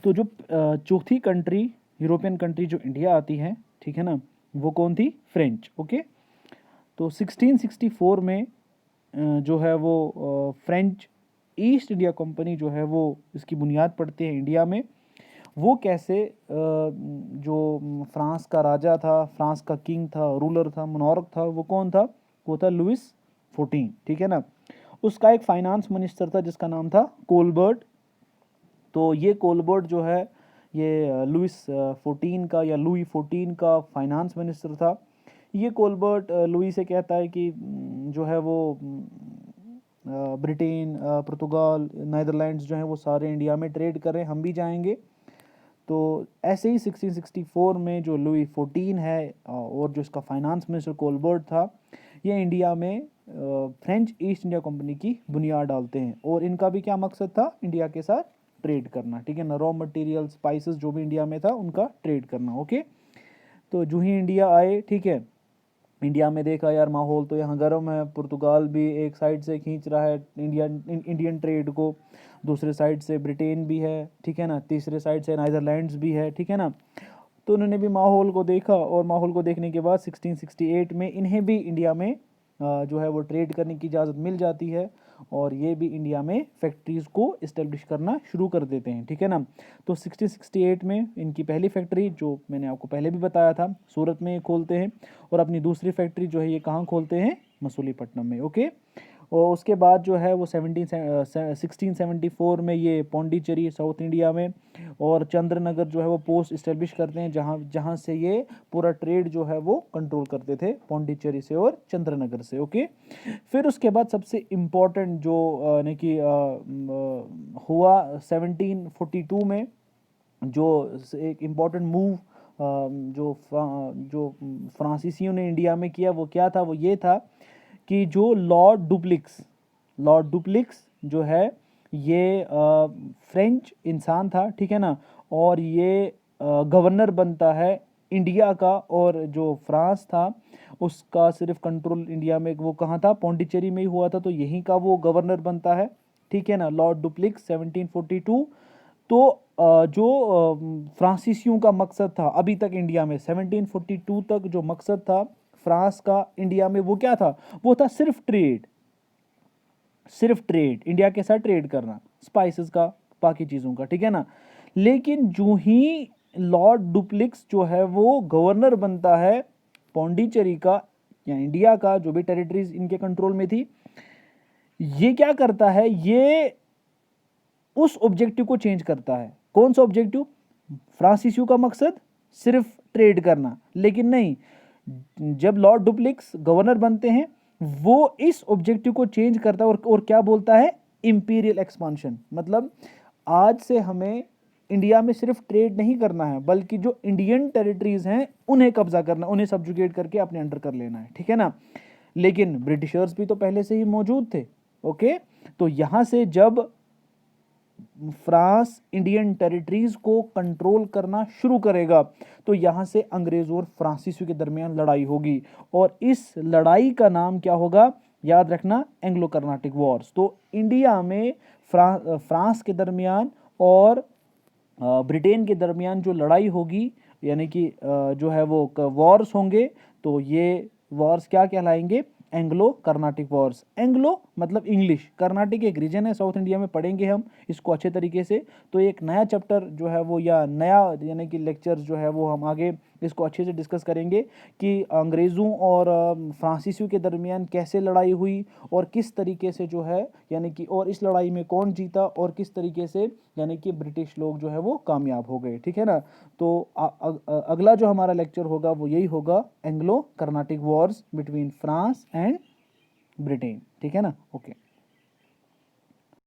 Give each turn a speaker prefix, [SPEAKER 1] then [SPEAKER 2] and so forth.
[SPEAKER 1] तो जो चौथी कंट्री यूरोपियन कंट्री जो इंडिया आती है, ठीक है ना, वो कौन थी? फ्रेंच। ओके, तो 1664 में जो है वो फ्रेंच ईस्ट इंडिया कंपनी जो है वो इसकी बुनियाद पड़ती है इंडिया में। वो कैसे जो फ्रांस का राजा था, फ्रांस का किंग था, रूलर था, मोनार्क था, वो कौन था? वो था लुइस 14, ठीक है ना। उसका एक फाइनेंस मिनिस्टर था जिसका नाम था कोलबर्ट। तो ये कोलबर्ट जो है ये लुइस 14 का या लुई 14 का फाइनेंस मिनिस्टर था। ये कोलबर्ट लुई से कहता है कि जो है वो ब्रिटेन, पुर्तगाल, नीदरलैंड्स जो हैं वो सारे इंडिया में ट्रेड कर रहे हैं, हम भी जाएंगे। तो ऐसे ही 1664 में जो लुई 14 है और जो इसका फाइनेंस मिनिस्टर कोलबर्ट था, ये इंडिया में फ्रेंच ईस्ट इंडिया कंपनी की बुनियाद डालते हैं। और इनका भी क्या मकसद था? इंडिया के साथ ट्रेड करना, ठीक है ना, रॉ मटेरियल, स्पाइसेस जो भी इंडिया में था उनका ट्रेड करना। ओके, तो जो ही इंडिया आए, ठीक है, इंडिया में देखा यार माहौल तो यहाँ गर्म है, पुर्तगाल भी एक साइड से खींच रहा है इंडियन ट्रेड को, दूसरे साइड से ब्रिटेन भी है, ठीक है ना, तीसरे साइड से नीदरलैंड्स भी है, ठीक है ना। तो उन्होंने भी माहौल को देखा और माहौल को देखने के बाद 1668 में इन्हें भी इंडिया में जो है वो ट्रेड करने की इजाज़त मिल जाती है और ये भी इंडिया में फैक्ट्रीज़ को इस्टेब्लिश करना शुरू कर देते हैं, ठीक है ना। तो 1668 में इनकी पहली फैक्ट्री, जो मैंने आपको पहले भी बताया था, सूरत में खोलते हैं और अपनी दूसरी फैक्ट्री जो है ये कहाँ खोलते हैं? मसूलीपट्टनम में। ओके, और उसके बाद जो है वो 1674 में ये पौंडीचेरी साउथ इंडिया में और चंद्रनगर जो है वो पोस्ट इस्टेब्लिश करते हैं, जहाँ जहाँ से ये पूरा ट्रेड जो है वो कंट्रोल करते थे, पौंडीचेरी से और चंद्रनगर से। ओके, फिर उसके बाद सबसे इम्पोर्टेंट जो यानी कि हुआ 1742 में, जो एक इम्पोर्टेंट मूव जो फ्रांसीसियों ने इंडिया में किया, वो क्या था? वो ये था कि जो लॉर्ड डुप्लिक्स जो है ये फ्रेंच इंसान था, ठीक है ना, और ये गवर्नर बनता है इंडिया का, और जो फ्रांस था उसका सिर्फ कंट्रोल इंडिया में वो कहाँ था? पौंडीचेरी में ही हुआ था, तो यहीं का वो गवर्नर बनता है, ठीक है ना, लॉर्ड डुप्लिक्स 1742। तो जो फ्रांसीसियों का मकसद था अभी तक इंडिया में 1742 तक जो मकसद था फ्रांस का इंडिया में, वो क्या था? वो था सिर्फ ट्रेड, इंडिया के साथ ट्रेड करना, स्पाइसेस का, बाकी चीज़ों का, ठीक है ना। लेकिन जो ही लॉर्ड डुप्लिक्स जो है वो गवर्नर बनता है पौंडीचेरी का या इंडिया का, जो भी टेरिटरीज इनके कंट्रोल में थी, ये क्या करता है? ये उस ऑब्जेक्टिव को चेंज करता है। कौन सा ऑब्जेक्टिव? फ्रांसीसियों का मकसद सिर्फ ट्रेड करना, लेकिन नहीं, जब लॉर्ड डुप्लिक्स गवर्नर बनते हैं वो इस ऑब्जेक्टिव को चेंज करता है और क्या बोलता है? Imperial expansion. मतलब आज से हमें इंडिया में सिर्फ ट्रेड नहीं करना है, बल्कि जो इंडियन टेरिटरीज हैं उन्हें कब्जा करना, उन्हें सब्जुगेट करके अपने अंडर कर लेना है, ठीक है ना। लेकिन ब्रिटिशर्स भी तो पहले से ही मौजूद थे। ओके, तो यहां से जब फ्रांस इंडियन टेरिटरीज को कंट्रोल करना शुरू करेगा तो यहां से अंग्रेजों और फ्रांसीसियों के दरमियान लड़ाई होगी, और इस लड़ाई का नाम क्या होगा? याद रखना, एंग्लो कर्नाटिक वॉर्स। तो इंडिया में फ्रांस के दरमियान और ब्रिटेन के दरमियान जो लड़ाई होगी, यानी कि जो है वो वॉर्स होंगे, तो ये वॉर्स क्या कहलाएंगे? Anglo Carnatic wars. एंग्लो मतलब इंग्लिश, कर्नाटिक एक रीजन है साउथ इंडिया में, पढ़ेंगे हम इसको अच्छे तरीके से। तो एक नया चैप्टर जो है वो, या नया यानी कि लेक्चर जो है वो, हम आगे इसको अच्छे से डिस्कस करेंगे कि अंग्रेज़ों और फ्रांसीसियों के दरमियान कैसे लड़ाई हुई और किस तरीके से जो है, यानी कि, और इस लड़ाई में कौन जीता और किस तरीके से यानी कि ब्रिटिश लोग जो है वो कामयाब हो गए, ठीक है ना। तो अगला जो हमारा लेक्चर होगा वो यही होगा, Anglo Carnatic Wars between France and Britain, ठीक है ना। ओके।